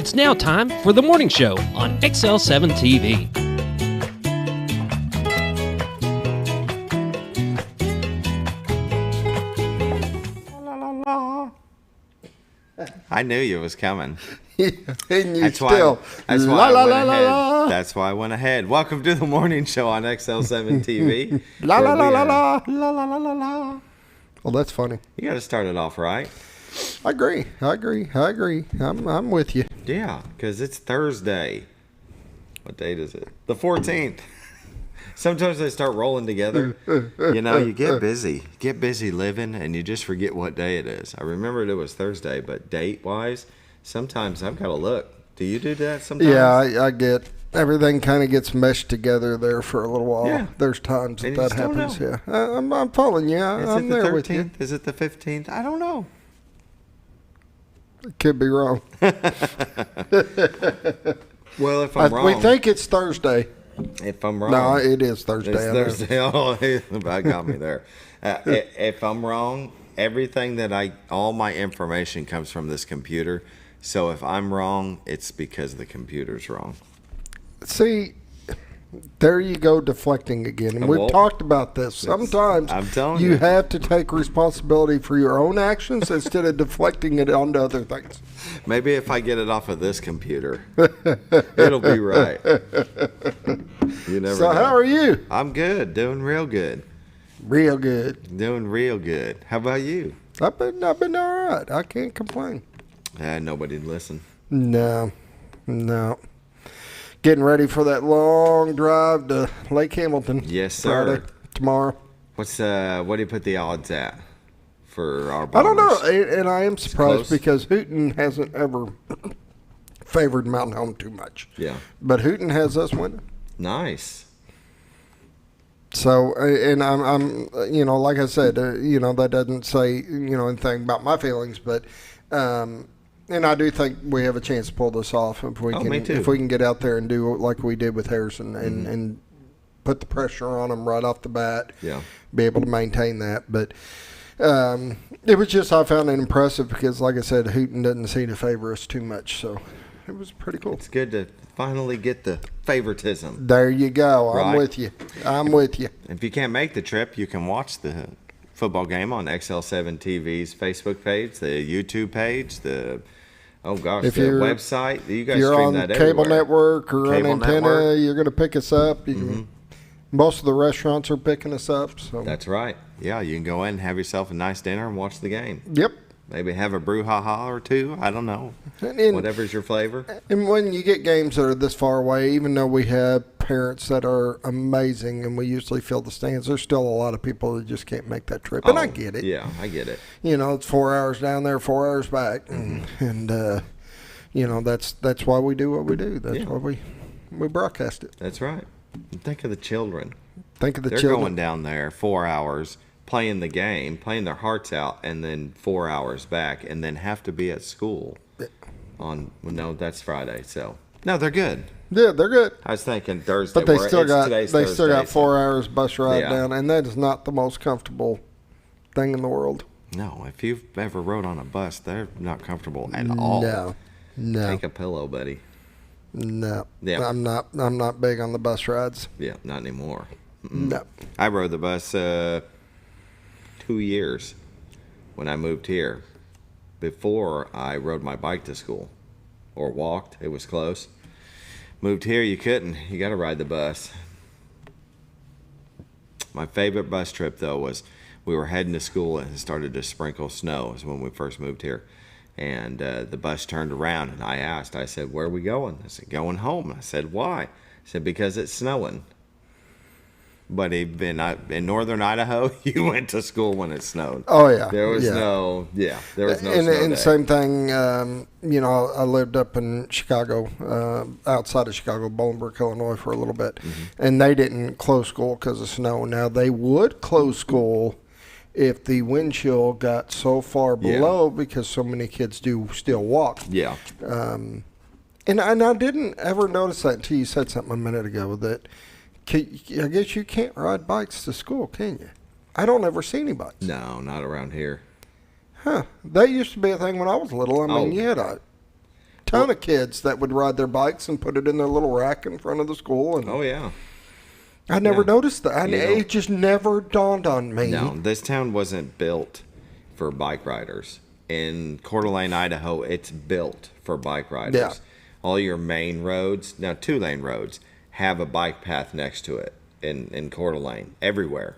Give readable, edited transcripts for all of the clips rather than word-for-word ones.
It's now time for the morning show on XL7-TV. I knew you was coming. And you That's still. why I went ahead. That's why I went ahead. Welcome to the morning show on XL7-TV. La la la la la la la la la la. Well, that's funny. You got to start it off right. I agree. I'm with you. Yeah, because it's Thursday. What date is it? The 14th. Sometimes they start rolling together. You know, you get busy. Get busy living, and you just forget what day it is. I remembered it was Thursday, but date-wise, sometimes I've got to look. Do you do that sometimes? Yeah, I get everything kind of gets meshed together there for a little while. Yeah. There's times And that you still happens. know. Yeah, I'm following you. I'm Is it the there with you. 13th? Is it the 15th? I don't know. Could be wrong. Well, if I'm wrong. We think it's Thursday. If I'm wrong. No, it is Thursday. It's Thursday. Oh, that got me there. If I'm wrong, all my information comes from this computer. So if I'm wrong, it's because the computer's wrong. See, there you go, deflecting again. And we've talked about this. Sometimes I'm telling you you. have to take responsibility for your own actions instead of deflecting it onto other things. Maybe if I get it off of this computer, it'll be right. You never So know. how are you? I'm good. Doing real good. Real good. Doing real good. How about you? I've been all right. I can't complain. Nobody'd listen. No. Getting ready for that long drive to Lake Hamilton. Yes, sir. Friday, tomorrow. What do you put the odds at for our I don't Bombers? know, and I am surprised close. because Hooten hasn't ever favored Mountain Home too much. Yeah. But Hooten has us winning. Nice. So, and I'm like I said, that doesn't say, anything about my feelings, but, and I do think we have a chance to pull this off if we Me too. if we can get out there and do like we did with Harrison and put the pressure on them right off the bat. Yeah. Be able to maintain that, but it was just I found it impressive because, like I said, Hooten doesn't seem to favor us too much, so it was pretty cool. It's good to finally get the favoritism. There you go. I'm Right. with you. I'm with you. If you can't make the trip, you can watch the football game on XL7-TV's Facebook page, the YouTube page, the website. You guys you're stream on that cable everywhere. network or Cable on antenna, network. you're going to pick us up. You can, most of the restaurants are picking us up. So That's right. Yeah, you can go in and have yourself a nice dinner and watch the game. yep. Maybe have a brouhaha or two. I don't know. And Whatever's your flavor. And when you get games that are this far away, even though we have parents that are amazing and we usually fill the stands, there's still a lot of people that just can't make that trip. And I get it. Yeah, I get it. It's 4 hours down there, 4 hours back. And that's why we do what we do. That's why we broadcast it. That's right. And think of the children. Think of the They're children. going down there 4 hours, playing the game, playing their hearts out, and then 4 hours back, and then have to be at school that's Friday. So no, they're good. Yeah, they're good. I was thinking Thursday. But they still Thursday, got 4 so- hours bus ride Yeah. down, and that is not the most comfortable thing in the world. No, if you've ever rode on a bus, they're not comfortable at all. No, Take a pillow, buddy. no. Yeah. I'm not big on the bus rides. Yeah, not anymore. No. I rode the bus 2 years when I moved here. Before I rode my bike to school or walked, it was close. Moved here, you couldn't. You got to ride the bus. My favorite bus trip, though, was we were heading to school and it started to sprinkle snow. It was when we first moved here. And the bus turned around and I said, where are we going? I said, going home. I said, why? I said, because it's snowing. But in northern Idaho, you went to school when it snowed. Oh yeah, There was no snow and day. same thing. I lived up in Chicago, outside of Chicago, Bolingbrook, Illinois, for a little bit, and they didn't close school because of snow. Now they would close school if the wind chill got so far below because so many kids do still walk. Yeah. And I didn't ever notice that until you said something a minute ago that. I guess you can't ride bikes to school, can you? I don't ever see any bikes. No, not around here. Huh. That used to be a thing when I was little. I mean, Oh. you had a ton of kids that would ride their bikes and put it in their little rack in front of the school. And Oh, yeah. I never noticed that. You know, It just never dawned on me. No, this town wasn't built for bike riders. In Coeur d'Alene, Idaho, it's built for bike riders. Yeah. All your main roads, now 2-lane roads, have a bike path next to it in Coeur d'Alene, everywhere.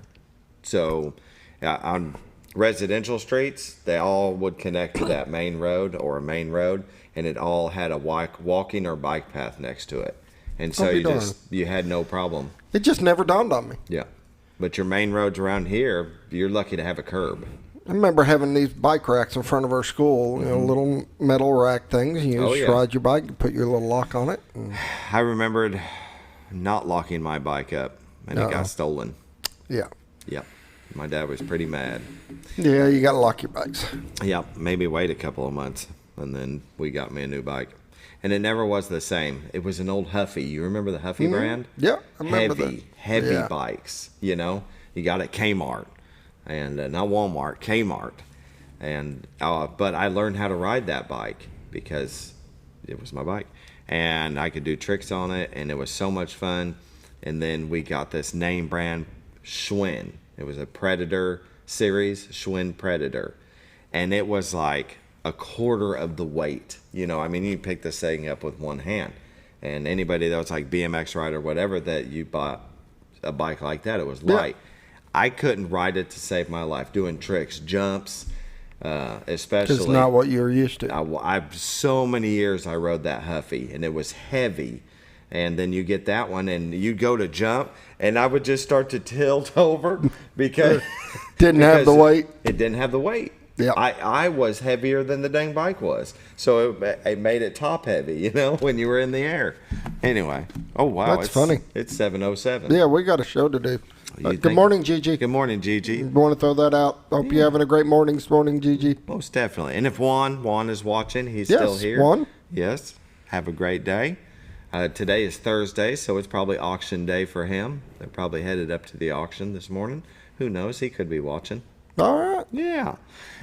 So on residential streets, they all would connect to that main road or a main road, and it all had a walking or bike path next to it. And so you had no problem. It just never dawned on me. Yeah. But your main roads around here, you're lucky to have a curb. I remember having these bike racks in front of our school, little metal rack things. You just ride your bike, you put your little lock on it. I remembered not locking my bike up, and it got stolen. Yeah. Yep. My dad was pretty mad. Yeah, you got to lock your bikes. Yep. Maybe wait a couple of months, and then we got me a new bike. And it never was the same. It was an old Huffy. You remember the Huffy brand? Yeah, I remember that. Heavy bikes, You got at Kmart. And not Walmart, Kmart. And but I learned how to ride that bike because it was my bike. And I could do tricks on it, and it was so much fun. And then we got this name brand, Schwinn. It was a Predator series, Schwinn Predator. And it was like a quarter of the weight. You pick this thing up with one hand. And anybody that was like BMX rider or whatever that you bought a bike like that, it was light. I couldn't ride it to save my life, doing tricks, jumps, especially. It's not what you're used to. I so many years I rode that Huffy, and it was heavy. And then you get that one, and you go to jump, and I would just start to tilt over because didn't have the weight. It didn't have the weight. Yeah, I was heavier than the dang bike was, so it made it top heavy. When you were in the air. Anyway, oh wow, that's funny. It's 7:07. Yeah, we got a show to do. Good morning, Gigi. Good morning, Gigi. You want to throw that out? Hope you're having a great morning this morning, Gigi. Most definitely. And if Juan is watching, he's still here. Juan. Yes. Have a great day. Today is Thursday, so it's probably auction day for him. They're probably headed up to the auction this morning. Who knows? He could be watching. All right. Yeah.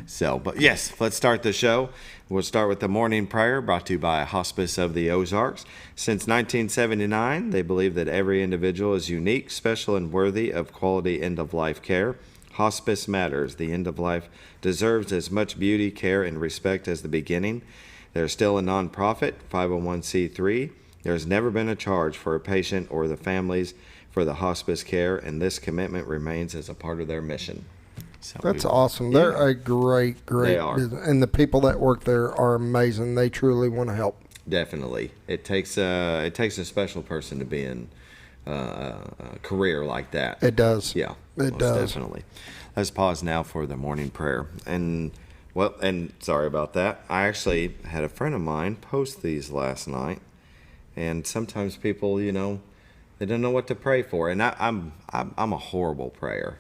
So, but yes, let's start the show. We'll start with the morning prayer brought to you by Hospice of the Ozarks. Since 1979, they believe that every individual is unique, special, and worthy of quality end-of-life care. Hospice matters. The end of life deserves as much beauty, care, and respect as the beginning. They're still a nonprofit, 501c3. There's never been a charge for a patient or the families for the hospice care, and this commitment remains as a part of their mission. So that's awesome. They're a great They are. business. And the people that work there are amazing. They truly want to help. Definitely. It takes a special person to be in a career like that. It does. Yeah. It does. Definitely. Let's pause now for the morning prayer. And sorry about that. I actually had a friend of mine post these last night. And sometimes people, they don't know what to pray for. And I'm a horrible prayer.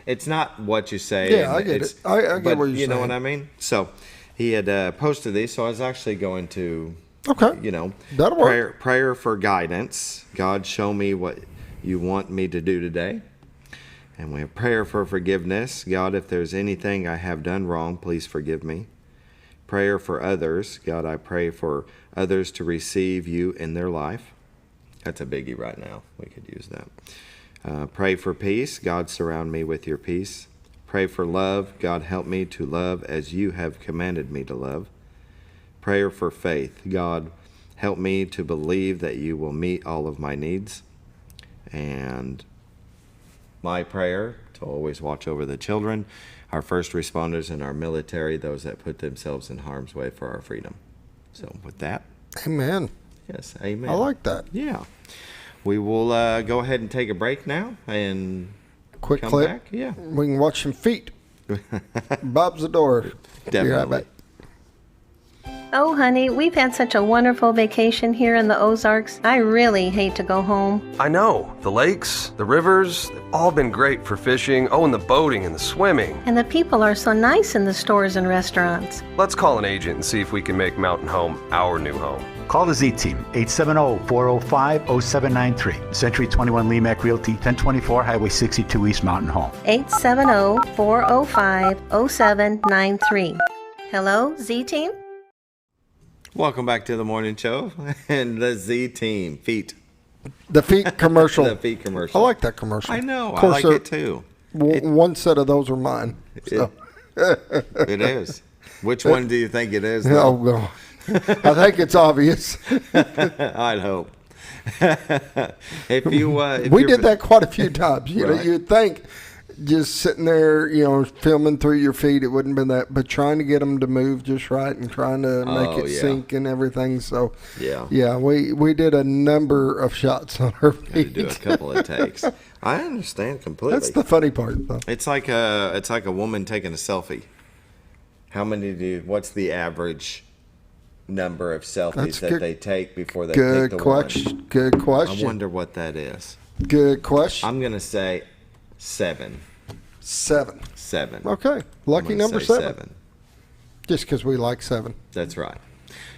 It's not what you say. Yeah, I get it. I get what you're saying. You know what I mean? So he had posted these, so I was actually going to, that'll work. Prayer for guidance. God, show me what you want me to do today. And we have prayer for forgiveness. God, if there's anything I have done wrong, please forgive me. Prayer for others. God, I pray for others to receive you in their life. That's a biggie right now. We could use that. Pray for peace. God, surround me with your peace. Pray for love. God, help me to love as you have commanded me to love. Prayer for faith. God, help me to believe that you will meet all of my needs. And my prayer to always watch over the children, our first responders, and our military, those that put themselves in harm's way for our freedom. So with that. Amen. Yes, amen. I like that. Yeah. We will go ahead and take a break now and quick come clip. back. Yeah. We can watch some feet. Bob's the door. Definitely. Be right back. Oh, honey, we've had such a wonderful vacation here in the Ozarks. I really hate to go home. I know. The lakes, the rivers, they've all been great for fishing. Oh, and the boating and the swimming. And the people are so nice in the stores and restaurants. Let's call an agent and see if we can make Mountain Home our new home. Call the Z-Team, 870-405-0793. Century 21 Lemac Realty, 1024 Highway 62 East Mountain Home. 870-405-0793. Hello, Z-Team? Welcome back to the morning show and the Z Team feet. The feet commercial. The feet commercial. I like that commercial. I know. Of course, I like it too. One set of those are mine. So. It is. Which one do you think it is? Oh, no. I think it's obvious. I'd hope. If we did that quite a few times. You know, you'd think just sitting there, filming through your feet, it wouldn't have been that, but trying to get them to move just right and trying to make it sink and everything. So, we did a number of shots on her feet. Had to do a couple of takes. I understand completely. That's the funny part, though. It's like a woman taking a selfie. What's the average number of selfies that they take before they pick the one? Good question. I wonder what that is. Good question. I'm going to say 7. 7. Okay. Lucky number 7. Just because we like 7. That's right.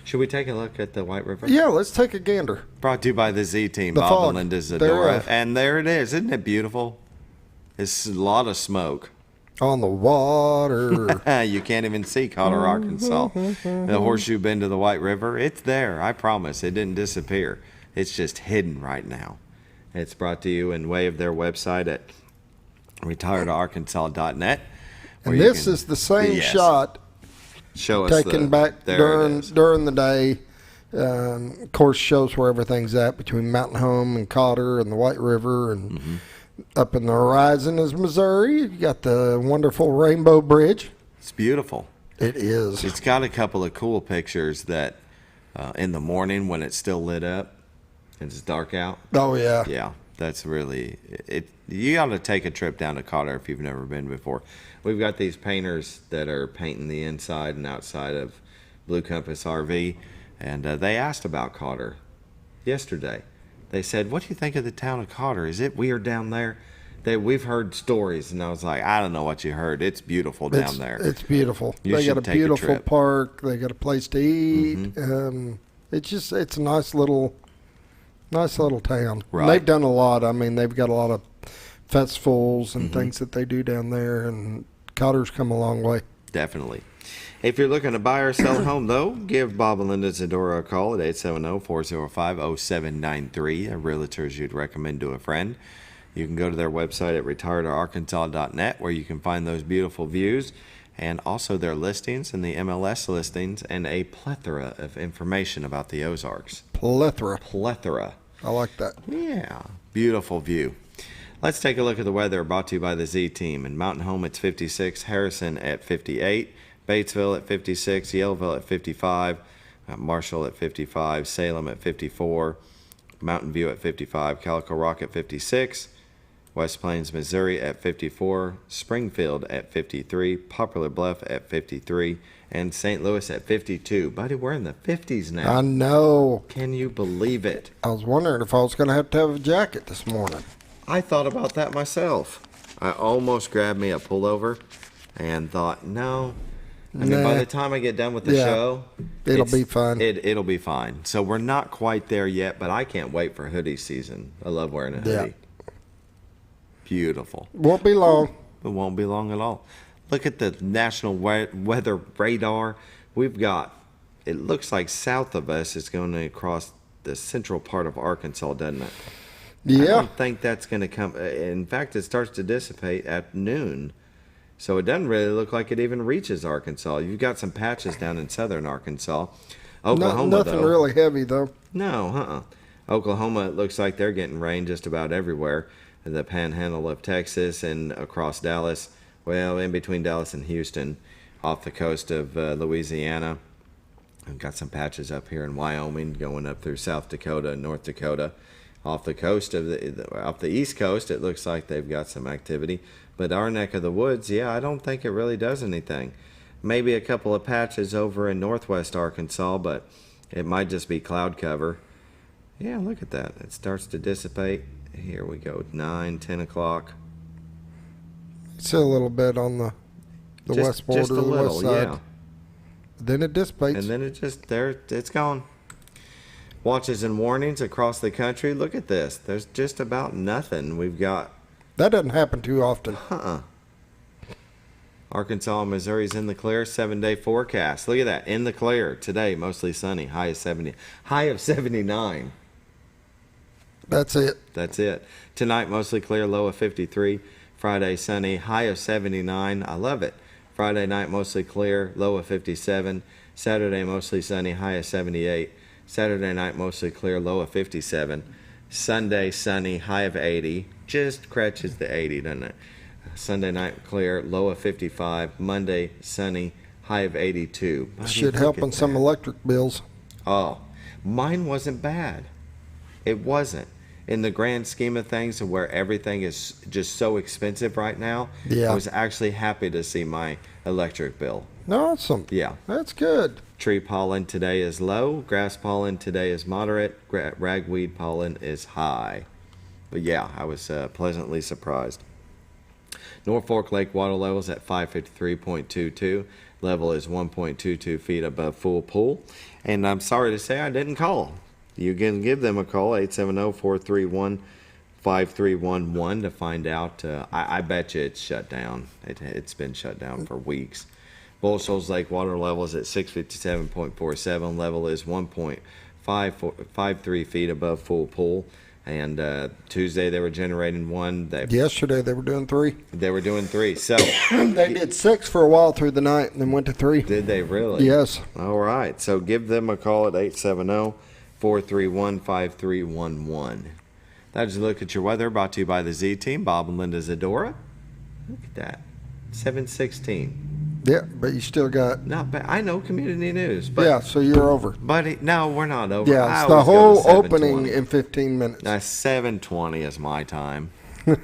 Should we take a look at the White River? Yeah, let's take a gander. Brought to you by the Z Team, the Bob fog. and Linda Zadora. And there it is. Isn't it beautiful? It's a lot of smoke. On the water. You can't even see Cotter, Arkansas. The horseshoe bend of the White River, it's there. I promise. It didn't disappear. It's just hidden right now. It's brought to you in way of their website at retiredarkansas.net. And this is the same shot taken back during the day. Of course, shows where everything's at between Mountain Home and Cotter and the White River. And up in the horizon is Missouri. You got the wonderful Rainbow Bridge. It's beautiful. It is. It's got a couple of cool pictures that in the morning when it's still lit up and it's dark out. Oh, yeah. Yeah, that's really it. You got to take a trip down to Cotter if you've never been before. We've got these painters that are painting the inside and outside of Blue Compass RV, and they asked about Cotter yesterday. They said, "What do you think of the town of Cotter? Is it weird down there?" We've heard stories, and I was like, "I don't know what you heard. It's beautiful down there. It's beautiful. They got a beautiful park. They got a place to eat. It's a nice little town. Right. And they've done a lot. I mean, they've got a lot of festivals and things that they do down there, and Cotter's come a long way. Definitely. If you're looking to buy or sell a home, though, give Bob and Linda Zadora a call at 870-405-0793, a realtors you'd recommend to a friend. You can go to their website at retiredarkansas.net, where you can find those beautiful views and also their listings and the MLS listings and a plethora of information about the Ozarks. Plethora. I like that. Yeah. Beautiful view. Let's take a look at the weather, brought to you by the Z Team. In Mountain Home, it's 56. Harrison at 58. Batesville at 56. Yellville at 55. Marshall at 55. Salem at 54. Mountain View at 55. Calico Rock at 56. West Plains, Missouri at 54. Springfield at 53. Poplar Bluff at 53. And St. Louis at 52. Buddy, we're in the 50s now. I know. Can you believe it? I was wondering if I was going to have a jacket this morning. I thought about that myself. I almost grabbed me a pullover and thought, no. I mean, by the time I get done with the show, it'll be fine. It'll be fine. So we're not quite there yet, but I can't wait for hoodie season. I love wearing a hoodie. Yeah. Beautiful. Won't be long. It won't be long at all. Look at the National Weather Radar. We've got, it looks like south of us is going across the central part of Arkansas, doesn't it? Yeah. I don't think that's going to come. In fact, it starts to dissipate at noon. So it doesn't really look like it even reaches Arkansas. You've got some patches down in southern Arkansas. Oklahoma, nothing really heavy, though. No, Oklahoma, it looks like they're getting rain just about everywhere. In the panhandle of Texas and across Dallas. Well, in between Dallas and Houston, off the coast of Louisiana. We've got some patches up here in Wyoming, going up through South Dakota and North Dakota. Off the coast of off the East Coast, it looks like they've got some activity. But our neck of the woods, I don't think it really does anything. Maybe a couple of patches over in northwest Arkansas, but it might just be cloud cover. Yeah, look at that. It starts to dissipate. Here we go, 9, 10 o'clock. It's a little bit on the west border, just a the little, west side. yeah. Then it dissipates. And then it's gone. Watches and warnings across the country. Look at this. There's just about nothing. We've got. That doesn't happen too often. Arkansas and Missouri's in the clear. 7-day forecast. Look at that. In the clear. Today, mostly sunny. High of 70. High of 79. That's it. That's it. Tonight, mostly clear. Low of 53. Friday, sunny. High of 79. I love it. Friday night, mostly clear. Low of 57. Saturday, mostly sunny. High of 78. Saturday night, mostly clear. Low of 57. Sunday, sunny. High of 80. Just scratches the 80, doesn't it? Sunday night, clear. Low of 55. Monday, sunny. High of 82. Should help on some electric bills. Oh, mine wasn't bad. It wasn't. In the grand scheme of things, where everything is just so expensive right now, Yeah. I was actually happy to see my electric bill. Awesome. Yeah. That's good. Tree pollen today is low. Grass pollen today is moderate. Ragweed pollen is high. But yeah, I was pleasantly surprised. Norfolk Lake water levels at 553.22. Level is 1.22 feet above full pool. And I'm sorry to say I didn't call. You can give them a call, 870-431-5311, to find out. I bet you it's shut down. It's been shut down for weeks. Bull Shoals Lake water level is at 657.47. Level is 1.53 feet above full pool. And Tuesday they were generating one. Yesterday they were doing 3. They were doing 3. So They did 6 for a while through the night and then went to 3. did they really? Yes. All right. So give them a call at 870-431-5311. That's a look at your weather, brought to you by the Z Team, Bob and Linda Zadora. Look at that. 716. Yeah, but you still got. Not bad. I know community news, but Yeah, so you're over. buddy, no, we're not over. Yeah, I it's the always go whole to 7:20. opening in 15 minutes. 7:20 is my time. We're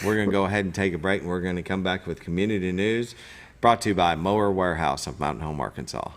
going to go ahead and take a break, and we're going to come back with community news, brought to you by Mower Warehouse of Mountain Home, Arkansas.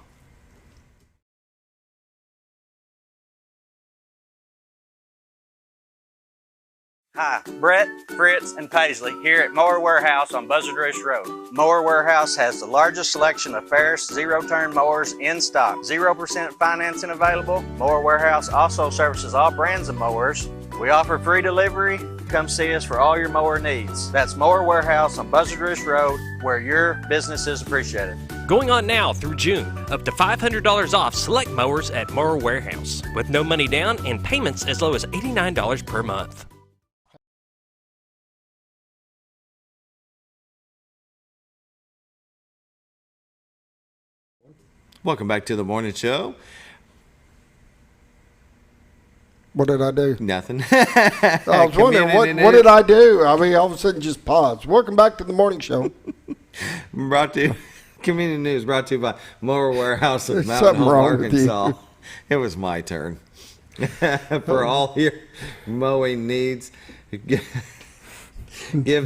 Hi, Brett, Fritz, and Paisley here at Mower Warehouse on Buzzard Roost Road. Mower Warehouse has the largest selection of Ferris zero-turn mowers in stock. 0% financing available. Mower Warehouse also services all brands of mowers. We offer free delivery. Come see us for all your mower needs. That's Mower Warehouse on Buzzard Roost Road, where your business is appreciated. Going on now through June, up to $500 off select mowers at Mower Warehouse, with no money down and payments as low as $89 per month. Welcome back to the morning show. What did I do? Nothing. I was wondering, what did I do? I mean, all of a sudden just paused. Welcome back to the morning show. Brought to you, community news brought to you by Mower Warehouse of There's Mountain something Home, wrong with you. Arkansas. It was my turn. For all your mowing needs, give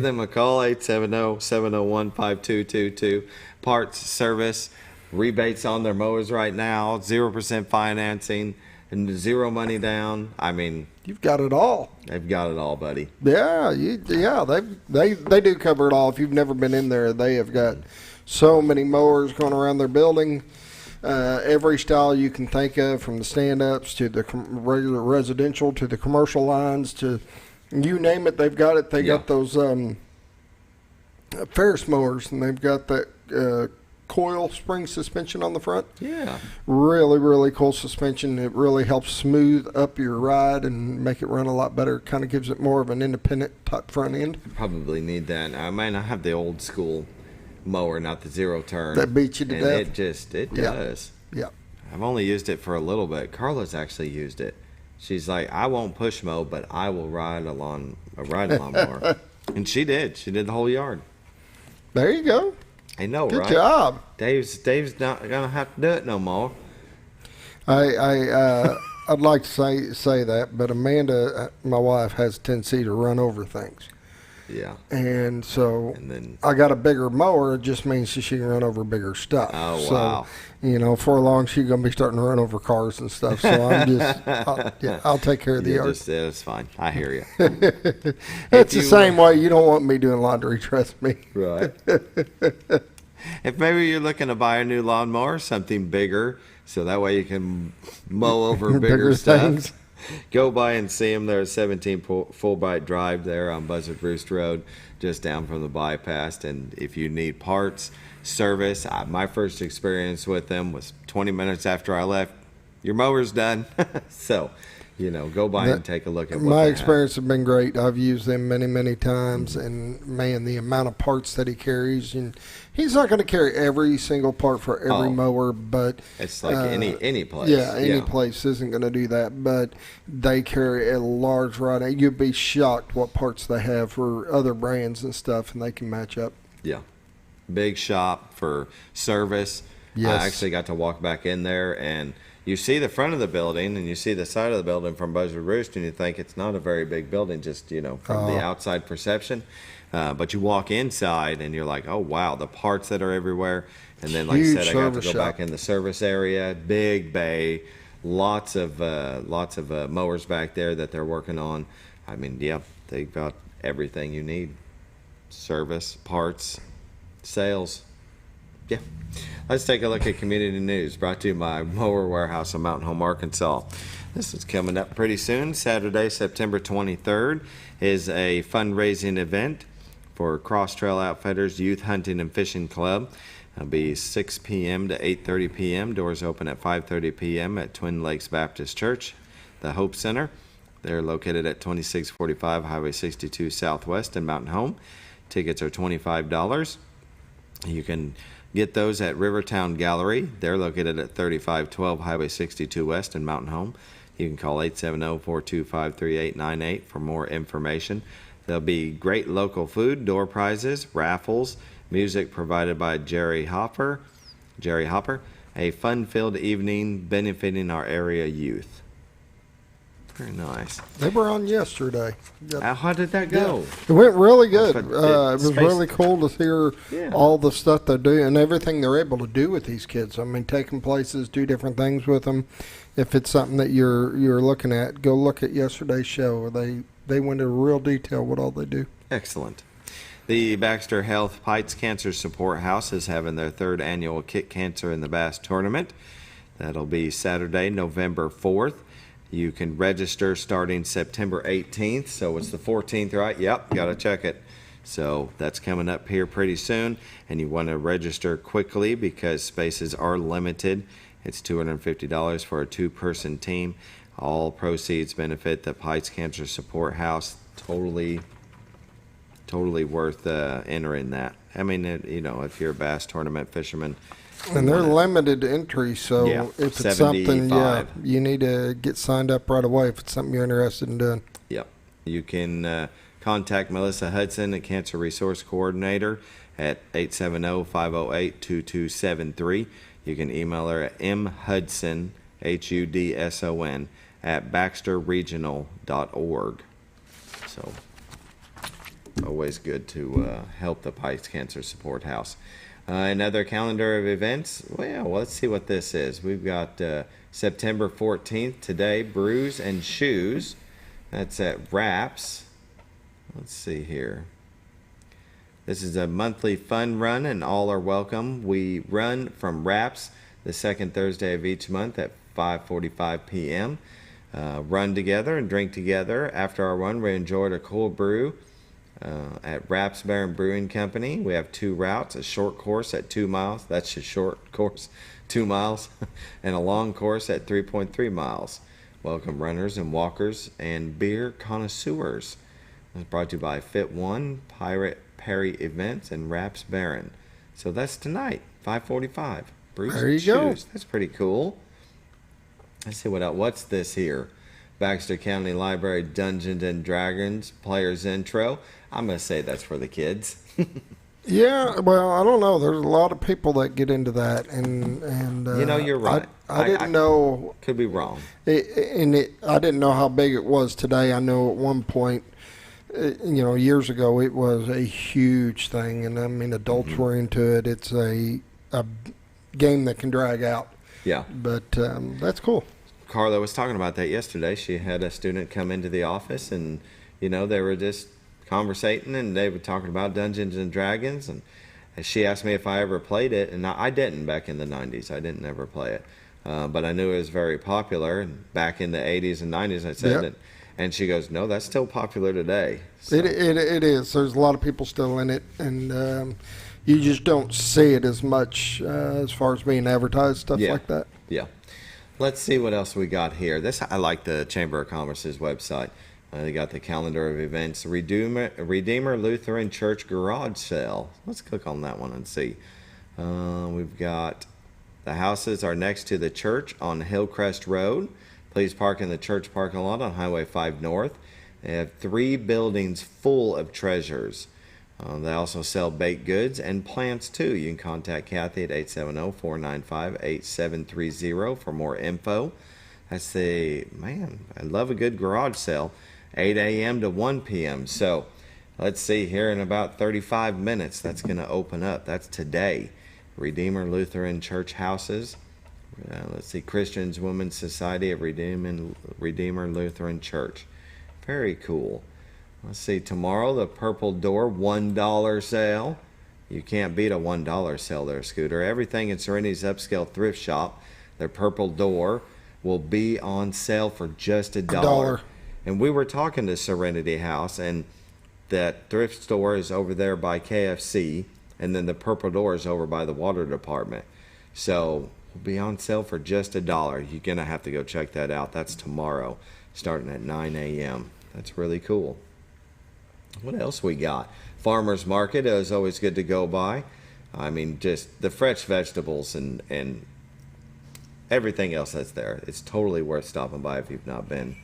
them a call, 870-701-5222. Parts, service, rebates on their mowers right now, 0% financing, and 0 money down. I mean, You've got it all. they've got it all, buddy. Yeah, they do cover it all. If you've never been in there, they have got so many mowers going around their building. Every style you can think of, from the stand-ups to the regular residential to the commercial lines to you name it, they've got it. They got those Ferris mowers, and they've got that coil spring suspension on the front. Yeah. Really, really cool suspension. It really helps smooth up your ride and make it run a lot better. Kind of gives it more of an independent type front end. Probably need that. I mean, I have the old school mower, not the zero turn. That beats you to and death. It Yeah. does. Yeah. I've only used it for a little bit. Carla's actually used it. She's like, I won't push mow, but I will ride a lawnmower. And she did. She did the whole yard. There you go. I know, Good right? job. Dave's not gonna have to do it no more. I'd like to say that, but Amanda, my wife, has a tendency to run over things. Yeah. And so And then I got a bigger mower. It just means that she can run over bigger stuff. Oh, so, wow. For long, she's going to be starting to run over cars and stuff. So I'm just, I'll take care of the yard. It's fine. I hear you. It's the same way. You don't want me doing laundry, trust me. Right. If maybe you're looking to buy a new lawnmower, something bigger, so that way you can mow over bigger stuff. Things. Go by and see them. They're at 17 Fulbright Drive there on Buzzard Roost Road, just down from the bypass. And if you need parts, service, my first experience with them was 20 minutes after I left. Your mower's done. So, go by and take a look at what my they experience has been great. I've used them many, many times, and man, the amount of parts that he carries, and he's not going to carry every single part for every mower, but it's like any place. Yeah, any place isn't going to do that, but they carry a large variety. You'd be shocked what parts they have for other brands and stuff, and they can match up. Yeah, big shop for service. Yes. I actually got to walk back in there, and you see the front of the building and you see the side of the building from Buzzard Roost, and you think it's not a very big building, just from the outside perception. But you walk inside and you're like, oh wow, the parts that are everywhere. And then, like I said, I got to go back in the service area, big bay, lots of mowers back there that they're working on. I mean, yeah, they've got everything you need: service, parts, sales. Yeah. Let's take a look at community news brought to you by Mower Warehouse in Mountain Home, Arkansas. This is coming up pretty soon. Saturday, September 23rd is a fundraising event for Cross Trail Outfitters Youth Hunting and Fishing Club. It'll be 6 p.m. to 8:30 p.m. Doors open at 5:30 p.m. at Twin Lakes Baptist Church, the Hope Center. They're located at 2645 Highway 62 Southwest in Mountain Home. Tickets are $25. You can get those at Rivertown Gallery. They're located at 3512 Highway 62 West in Mountain Home. You can call 870-425-3898 for more information. There'll be great local food, door prizes, raffles, music provided by Jerry Hopper, a fun-filled evening benefiting our area youth. Very nice. They were on yesterday. Yep. How did that go? Yeah. It went really good. It was really cool to hear all the stuff they do and everything they're able to do with these kids. I mean, taking places, do different things with them. If it's something that you're looking at, go look at yesterday's show. They went into real detail what all they do. Excellent. The Baxter Health Pikes Cancer Support House is having their third annual Kick Cancer in the Bass tournament. That'll be Saturday, November 4th. You can register starting September 18th, so it's the 14th, right? Yep, got to check it. So that's coming up here pretty soon, and you want to register quickly because spaces are limited. It's $250 for a two-person team. All proceeds benefit the Pikes Cancer Support House. Totally worth entering that. I mean, if you're a bass tournament fisherman. And they're limited entry, so if it's something, you need to get signed up right away if it's something you're interested in doing. Yep. You can contact Melissa Hudson, a Cancer Resource Coordinator, at 870-508-2273. You can email her at mhudson, Hudson, at baxterregional.org. So, always good to help the Pikes Cancer Support House. Another calendar of events. Well, let's see what this is. We've got September 14th today, Brews and Shoes. That's at Wraps. Let's see here. This is a monthly fun run, and all are welcome. We run from Wraps the second Thursday of each month at 5:45 p.m. Run together and drink together. After our run, we enjoyed a cool brew at Wraps Baron Brewing Company. We have two routes, a short course at 2 miles. That's a short course, 2 miles, and a long course at 3.3 miles. Welcome runners and walkers and beer connoisseurs. It's brought to you by Fit One, Pirate Perry Events, and Wraps Baron. So that's tonight, 5:45. Brews there you and go. Shoes. That's pretty cool. Let's see what else. What's this here? Baxter County Library Dungeons and Dragons Player's Intro. I'm going to say that's for the kids. Yeah, well, I don't know. There's a lot of people that get into that, and you're right. I didn't know. Could be wrong. I didn't know how big it was today. I know at one point, years ago, it was a huge thing, and I mean, adults were into it. It's a game that can drag out. Yeah, but that's cool. Carla was talking about that yesterday. She had a student come into the office, and they were just conversating, and they were talking about Dungeons and Dragons, and she asked me if I ever played it, and I didn't back in the 90s. I didn't ever play it. but I knew it was very popular back in the 80s and 90s. I said, Yep. and she goes, no, that's still popular today. So, It is. There's a lot of people still in it, and you just don't see it as much as far as being advertised, stuff Yeah. like that. Yeah. Let's see what else we got here. I like the Chamber of Commerce's website. They got the calendar of events. Redeemer Lutheran Church garage sale. Let's click on that one and see. We've got the houses are next to the church on Hillcrest Road. Please park in the church parking lot on Highway 5 North. They have 3 buildings full of treasures. They also sell baked goods and plants too. You can contact Kathy at 870-495-8730 for more info. That's I love a good garage sale. 8 a.m. to 1 p.m. So let's see here in about 35 minutes that's going to open up. That's today. Redeemer Lutheran Church houses. Let's see, Christians Women's Society of Redeemer Lutheran Church. Very cool. Let's see, tomorrow the Purple Door $1 sale. You can't beat a $1 sale there, Scooter. Everything in Serenity's upscale thrift shop, their Purple Door, will be on sale for just $1. And we were talking to Serenity House, and that thrift store is over there by KFC, and then the Purple Door is over by the water department. So will be on sale for just $1. You're going to have to go check that out. That's tomorrow, starting at 9 a.m. That's really cool. What else we got? Farmer's Market is always good to go by. I mean, just the fresh vegetables and everything else that's there. It's totally worth stopping by if you've not been.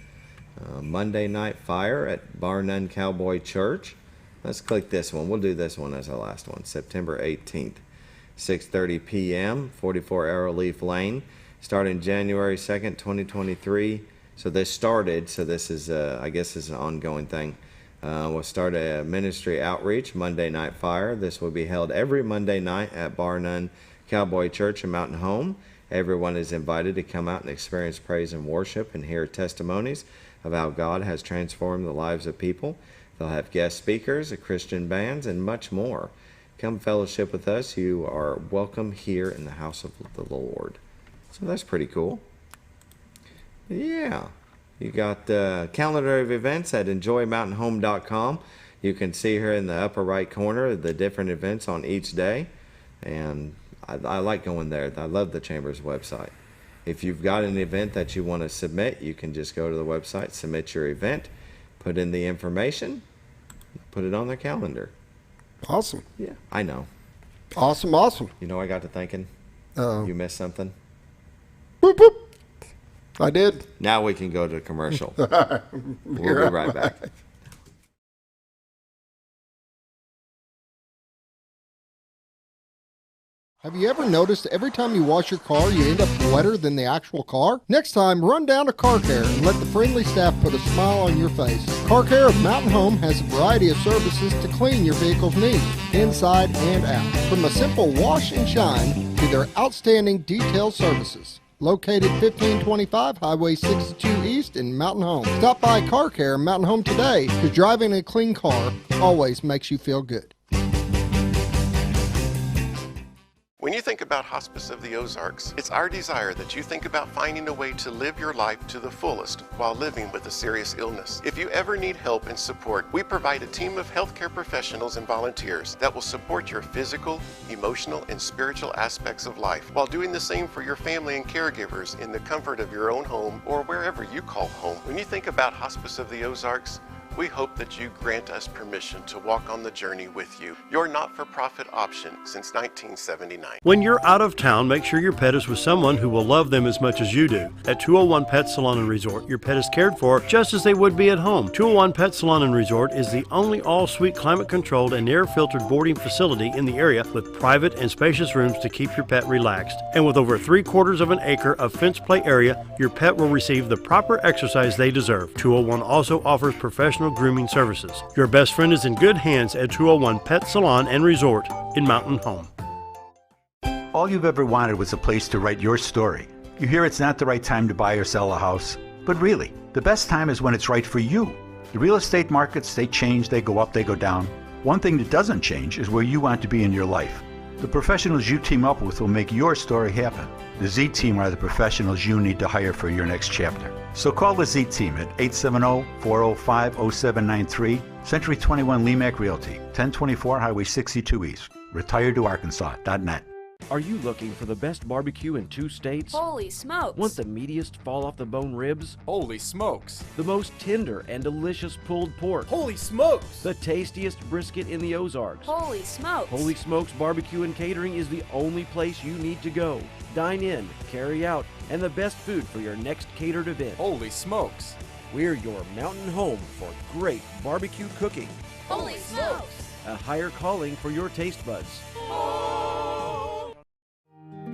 Monday Night Fire at Bar None Cowboy Church. Let's click this one. We'll do this one as our last one. September 18th, 6:30 p.m., 44 Arrowleaf Lane. Starting January 2nd, 2023. So this started, so this is, I guess this is an ongoing thing. We'll start a ministry outreach, Monday Night Fire. This will be held every Monday night at Bar None Cowboy Church in Mountain Home. Everyone is invited to come out and experience praise and worship and hear testimonies of how God has transformed the lives of people. They'll have guest speakers, Christian bands, and much more. Come fellowship with us. You are welcome here in the house of the Lord. So that's pretty cool. Yeah. You got the calendar of events at enjoymountainhome.com. You can see here in the upper right corner the different events on each day. And I like going there. I love the Chamber's website. If you've got an event that you want to submit, you can just go to the website, submit your event, put in the information, put it on their calendar. Awesome. Yeah, I know. Awesome. You know, I got to thinking. Uh-oh. You missed something. Boop, boop. I did. Now we can go to commercial. We'll be right back. Have you ever noticed every time you wash your car, you end up wetter than the actual car? Next time, run down to Car Care and let the friendly staff put a smile on your face. Car Care of Mountain Home has a variety of services to clean your vehicle's needs, inside and out. From a simple wash and shine to their outstanding detail services. Located 1525 Highway 62 East in Mountain Home. Stop by Car Care Mountain Home today, because driving a clean car always makes you feel good. When you think about Hospice of the Ozarks, it's our desire that you think about finding a way to live your life to the fullest while living with a serious illness. If you ever need help and support, we provide a team of healthcare professionals and volunteers that will support your physical, emotional, and spiritual aspects of life while doing the same for your family and caregivers in the comfort of your own home or wherever you call home. When you think about Hospice of the Ozarks, we hope that you grant us permission to walk on the journey with you. Your not-for-profit option since 1979. When you're out of town, make sure your pet is with someone who will love them as much as you do. At 201 Pet Salon and Resort, your pet is cared for just as they would be at home. 201 Pet Salon and Resort is the only all-suite climate-controlled and air-filtered boarding facility in the area with private and spacious rooms to keep your pet relaxed. And with over 3/4 of an acre of fenced play area, your pet will receive the proper exercise they deserve. 201 also offers professional grooming services. Your best friend is in good hands at 201 Pet Salon and Resort in Mountain Home. All you've ever wanted was a place to write your story. You hear it's not the right time to buy or sell a house, but really, the best time is when it's right for you. The real estate markets, they change, they go up, they go down. One thing that doesn't change is where you want to be in your life. The professionals you team up with will make your story happen. The Z Team are the professionals you need to hire for your next chapter. So call the Z Team at 870-405-0793, Century 21 Lemac Realty, 1024 Highway 62 East, retiredtoarkansas.net. Are you looking for the best barbecue in 2 states? Holy smokes! Want the meatiest fall-off-the-bone ribs? Holy smokes! The most tender and delicious pulled pork? Holy smokes! The tastiest brisket in the Ozarks? Holy smokes! Holy Smokes Barbecue and Catering is the only place you need to go. Dine in, carry out, and the best food for your next catered event. Holy smokes! We're your mountain home for great barbecue cooking. Holy smokes! A higher calling for your taste buds.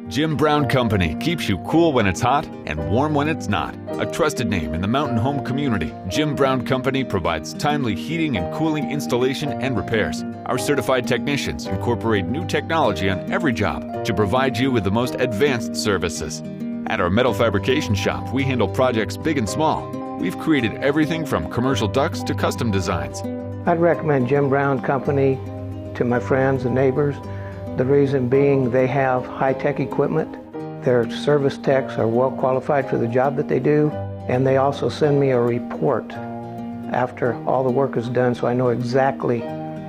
Jim Brown Company keeps you cool when it's hot and warm when it's not. A trusted name in the mountain home community, Jim Brown Company provides timely heating and cooling installation and repairs. Our certified technicians incorporate new technology on every job to provide you with the most advanced services. At our metal fabrication shop, we handle projects big and small. We've created everything from commercial ducts to custom designs. I'd recommend Jim Brown Company to my friends and neighbors. The reason being they have high-tech equipment. Their service techs are well qualified for the job that they do, and they also send me a report after all the work is done so I know exactly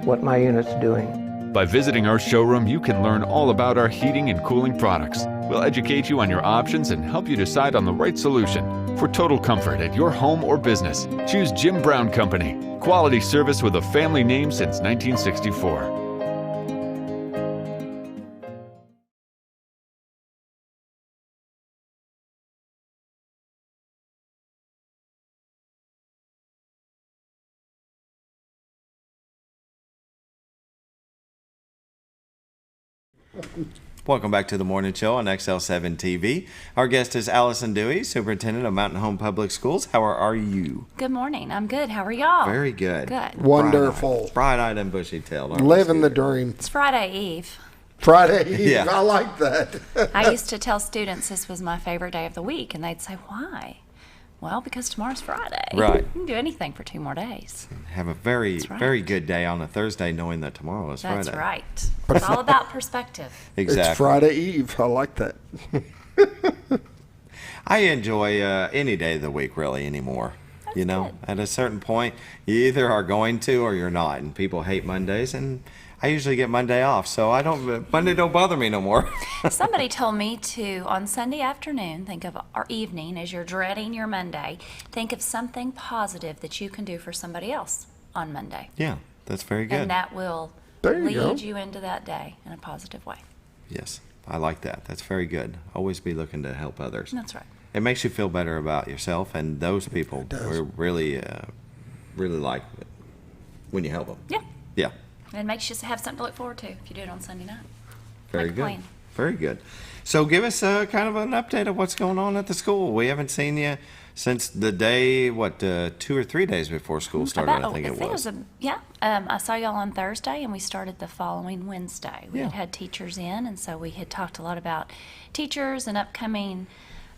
what my unit's doing. By visiting our showroom, you can learn all about our heating and cooling products. We'll educate you on your options and help you decide on the right solution. For total comfort at your home or business, choose Jim Brown Company. Quality service with a family name since 1964. Welcome back to the morning show on XL7-TV. Our guest is Allyson Dewey, Superintendent of Mountain Home Public Schools. How are you? Good morning. I'm good. How are y'all? Very good. Good. Wonderful. Bright-eyed and bushy-tailed. Living the dream. It's Friday Eve. Friday Eve. Yeah. I like that. I used to tell students this was my favorite day of the week, and they'd say, why? Well, because tomorrow's Friday. Right. You can do anything for 2 more days. Have a very good day on a Thursday knowing that tomorrow is Friday. That's right. It's all about perspective. Exactly. It's Friday Eve. I like that. I enjoy any day of the week really anymore. That's you know, good. At a certain point, you either are going to or you're not. And people hate Mondays, and I usually get Monday off, so Monday don't bother me no more. Somebody told me to, on Sunday afternoon, think of our evening as you're dreading your Monday, think of something positive that you can do for somebody else on Monday. Yeah, that's very good. And that will lead you into that day in a positive way. Yes, I like that. That's very good. Always be looking to help others. That's right. It makes you feel better about yourself, and those people really like it when you help them. Yeah. Yeah. It makes you have something to look forward to if you do it on Sunday night. Very Like a good. plan. Very good. So give us kind of an update of what's going on at the school. We haven't seen you since the day, 2 or 3 days before school started, I think it was. I saw y'all on Thursday, and we started the following Wednesday. We had teachers in, and so we had talked a lot about teachers and upcoming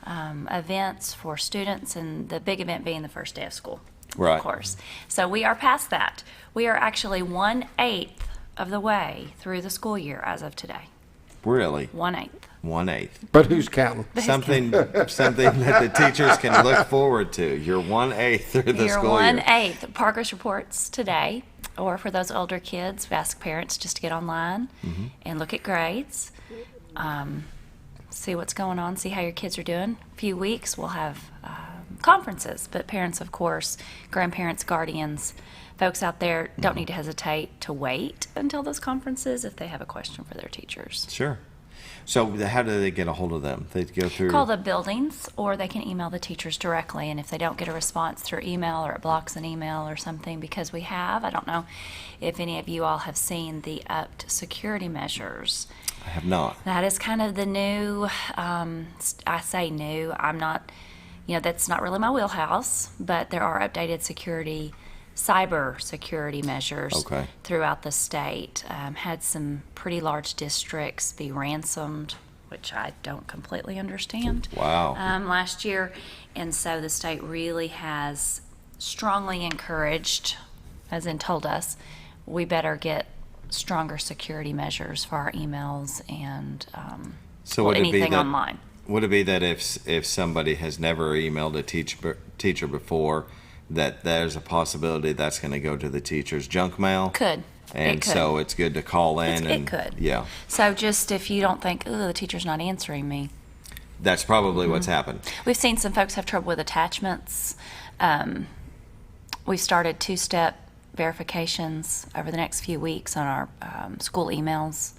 events for students, and the big event being the first day of school. Right. Of course. So we are past that. We are actually 1/8 of the way through the school year as of today. Really? 1/8. 1/8. But who's counting? Something that the teachers can look forward to. You're 1/8 through the school year. You're 1/8. Progress reports today, or for those older kids, we ask parents just to get online and look at grades, see what's going on, see how your kids are doing. A few weeks we'll have conferences, but parents, of course, grandparents, guardians, folks out there don't need to hesitate to wait until those conferences if they have a question for their teachers. Sure. So how do they get a hold of them? They go through... Call the buildings, or they can email the teachers directly, and if they don't get a response through email, or it blocks an email or something, because we have, I don't know if any of you all have seen the upped security measures. I have not. That is kind of the new, I say new, I'm not, that's not really my wheelhouse, but there are updated cyber security measures throughout the state. Had some pretty large districts be ransomed, which I don't completely understand. Wow. Last year, and so the state really has strongly encouraged, as in told us, we better get stronger security measures for our emails and would it be anything that, online. Would it be that if somebody has never emailed a teacher before, that there's a possibility that's going to go to the teacher's junk mail? Could. And so it's good to call in. It could. Yeah. So just if you don't think, oh, the teacher's not answering me. That's probably what's happened. We've seen some folks have trouble with attachments. We've started 2-step verifications over the next few weeks on our school emails.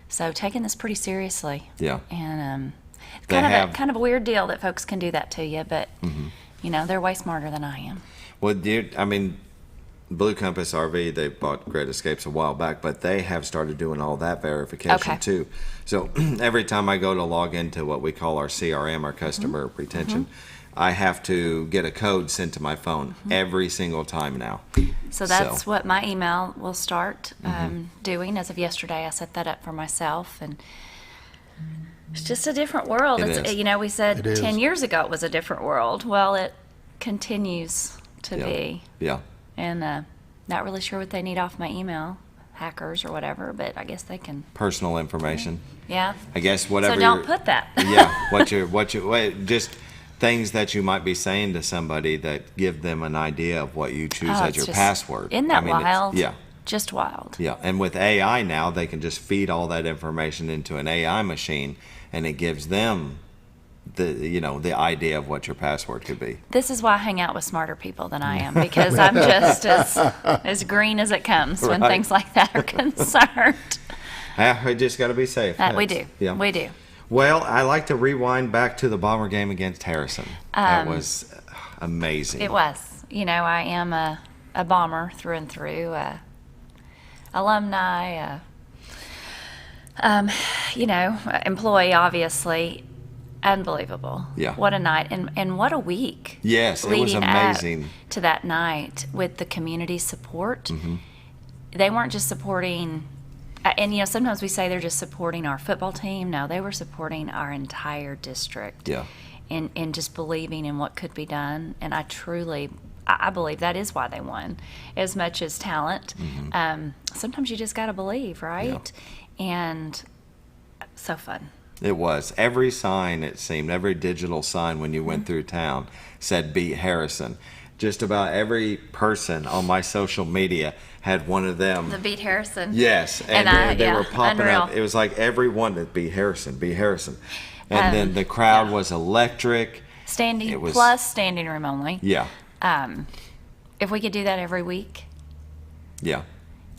So taking this pretty seriously. Yeah. And kind of a weird deal that folks can do that to you, but they're way smarter than I am. Well, Blue Compass RV, they bought Great Escapes a while back, but they have started doing all that verification too. So every time I go to log into what we call our CRM, our customer retention, I have to get a code sent to my phone every single time now. So that's what my email will start doing. As of yesterday, I set that up for myself, and it's just a different world. We said 10 years ago it was a different world. Well, it continues to be. Yeah. And not really sure what they need off my email, hackers or whatever, but I guess they can. Personal information. Yeah. I guess whatever. So don't put that. Yeah. Just things that you might be saying to somebody that give them an idea of what you choose as your password. Isn't that wild? Yeah. Just wild. Yeah. And with AI now, they can just feed all that information into an AI machine, and it gives them the idea of what your password could be. This is why I hang out with smarter people than I am, because I'm just as green as it comes when things like that are concerned. Yeah, we just got to be safe. We do. Yeah. We do. Well, I like to rewind back to the Bomber game against Harrison. That was amazing. It was. I am a Bomber through and through, alumni, employee, obviously. Unbelievable. Yeah. What a night and what a week. Yes, it was amazing. Up to that night with the community support. They weren't just supporting, and sometimes we say they're just supporting our football team. No, they were supporting our entire district. Yeah. And just believing in what could be done. And I believe that is why they won, as much as talent. Sometimes you just got to believe, right? Yeah. And so fun. It was. Every sign, it seemed, every digital sign when you went through town said beat Harrison. Just about every person on my social media had one of them. The beat Harrison. Yes. And they were popping unreal. up. It was like everyone that beat Harrison. And then the crowd was electric. Standing room only. Yeah. If we could do that every week. Yeah.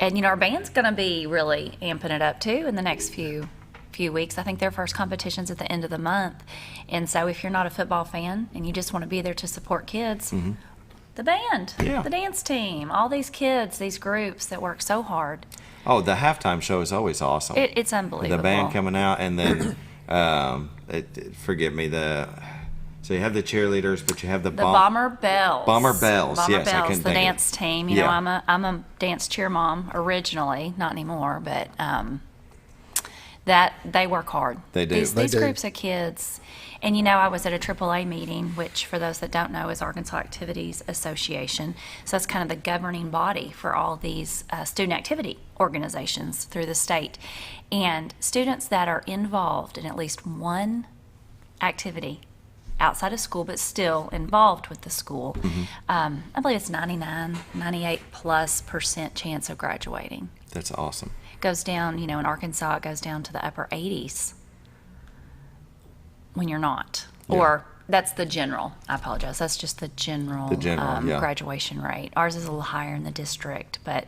And, our band's going to be really amping it up, too, in the next few weeks. I think their first competition's at the end of the month. And so if you're not a football fan and you just want to be there to support kids, the band, the dance team, all these kids, these groups that work so hard. Oh, the halftime show is always awesome. It's unbelievable. The band coming out, and then, so you have the cheerleaders, but you have the Bomber Bells. Bomber Bells, yes. I couldn't the think dance team. I'm a dance cheer mom originally, not anymore, but that they work hard. They do. These groups of kids. And I was at a AAA meeting, which for those that don't know is Arkansas Activities Association. So that's kind of the governing body for all these student activity organizations through the state. And students that are involved in at least one activity outside of school, but still involved with the school, I believe it's 98+% chance of graduating. That's awesome. Goes down, in Arkansas, it goes down to the upper 80s when you're not. Yeah. Or that's the general. I apologize. That's just the general yeah. graduation rate. Ours is a little higher in the district, but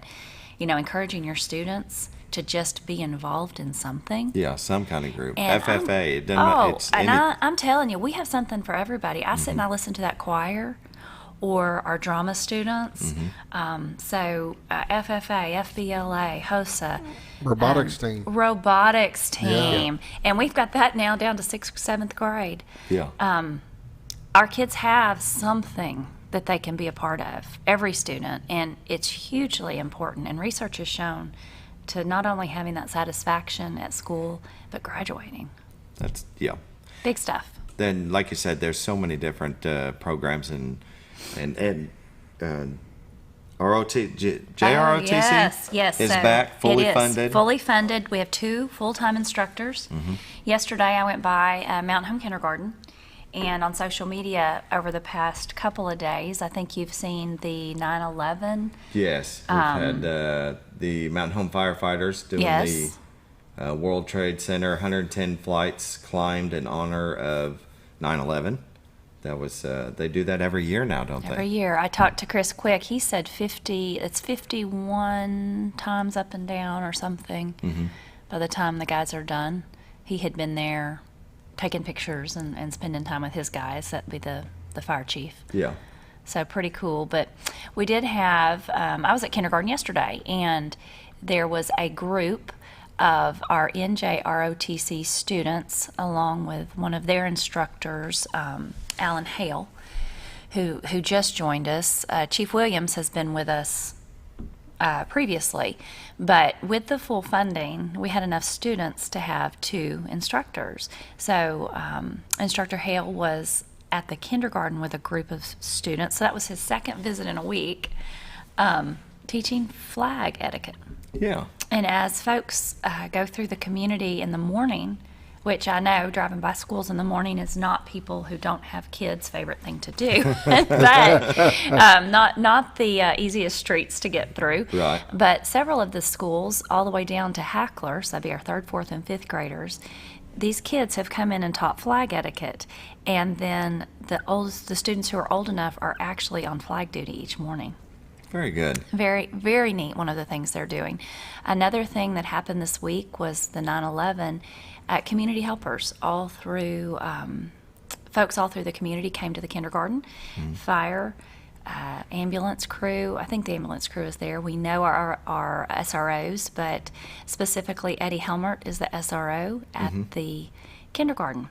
encouraging your students to just be involved in something. Yeah, some kind of group. And FFA. It doesn't. I'm telling you, we have something for everybody. I sit and I listen to that choir, or our drama students. So FFA, FBLA, HOSA. Robotics team. Yeah. And we've got that now down to 6th, 7th grade. Yeah. Our kids have something that they can be a part of, every student, and it's hugely important. And research has shown to not only having that satisfaction at school, but graduating. That's, big stuff. Then, like you said, there's so many different programs and JROTC yes. is So back, fully it is funded. Fully funded. We have 2 full-time instructors. Yesterday I went by Mountain Home Kindergarten, and on social media over the past couple of days, I think you've seen the 9/11. Yes, we've had the Mountain Home firefighters doing the World Trade Center 110 flights climbed in honor of 9/11. That was they do that every year now, don't they? Every year. I talked to Chris Quick. He said 51 times up and down or something by the time the guys are done. He had been there taking pictures and spending time with his guys. That'd be the fire chief. Yeah. So pretty cool. But we did have, I was at kindergarten yesterday, and there was a group of our NJROTC students along with one of their instructors, Alan Hale, who just joined us. Chief Williams has been with us previously, but with the full funding, we had enough students to have 2 instructors. So Instructor Hale was at the kindergarten with a group of students. So that was his 2nd visit in a week, teaching flag etiquette. Yeah. And as folks go through the community in the morning, which I know driving by schools in the morning is not people who don't have kids' favorite thing to do, but not the easiest streets to get through. Right. But several of the schools, all the way down to Hackler, so that'd be our 3rd, 4th, and 5th graders, these kids have come in and taught flag etiquette, and then the students who are old enough are actually on flag duty each morning. Very good. Very, very neat, one of the things they're doing. Another thing that happened this week was the 9/11. Community helpers all through, folks all through the community came to the kindergarten. Fire, ambulance crew. I think the ambulance crew is there. We know our SROs, but specifically Eddie Helmert is the SRO at the kindergarten.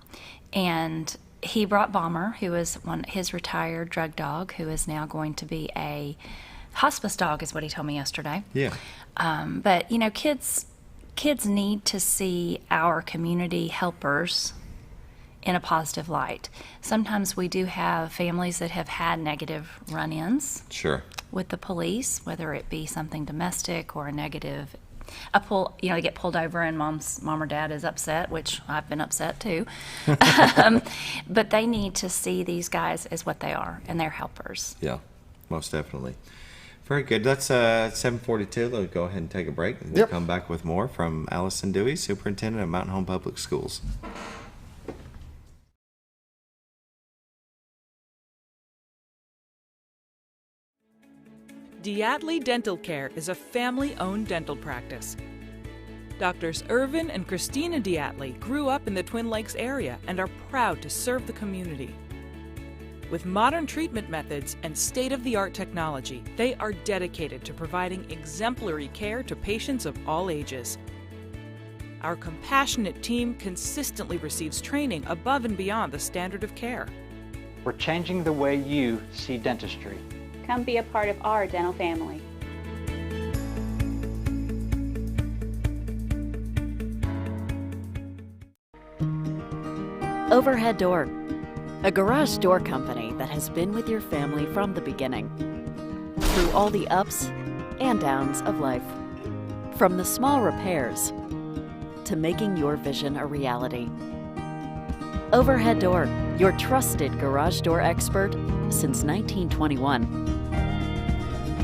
And he brought Bomber, who is his retired drug dog, who is now going to be a hospice dog, is what he told me yesterday. Yeah. But, you know, kids need to see our community helpers in a positive light. Sometimes we do have families that have had negative run-ins with the police, whether it be something domestic or a negative, they get pulled over and mom or dad is upset, which I've been upset too. But they need to see these guys as what they are, and they're helpers. Yeah, most definitely. Very good. That's 7:42. Let's go ahead and take a break, and we'll come back with more from Allyson Dewey, Superintendent of Mountain Home Public Schools. Diatley Dental Care is a family-owned dental practice. Doctors Irvin and Christina Diatley grew up in the Twin Lakes area and are proud to serve the community. With modern treatment methods and state-of-the-art technology, they are dedicated to providing exemplary care to patients of all ages. Our compassionate team consistently receives training above and beyond the standard of care. We're changing the way you see dentistry. Come be a part of our dental family. Overhead Door, a garage door company that has been with your family from the beginning, through all the ups and downs of life. From the small repairs to making your vision a reality. Overhead Door, your trusted garage door expert since 1921.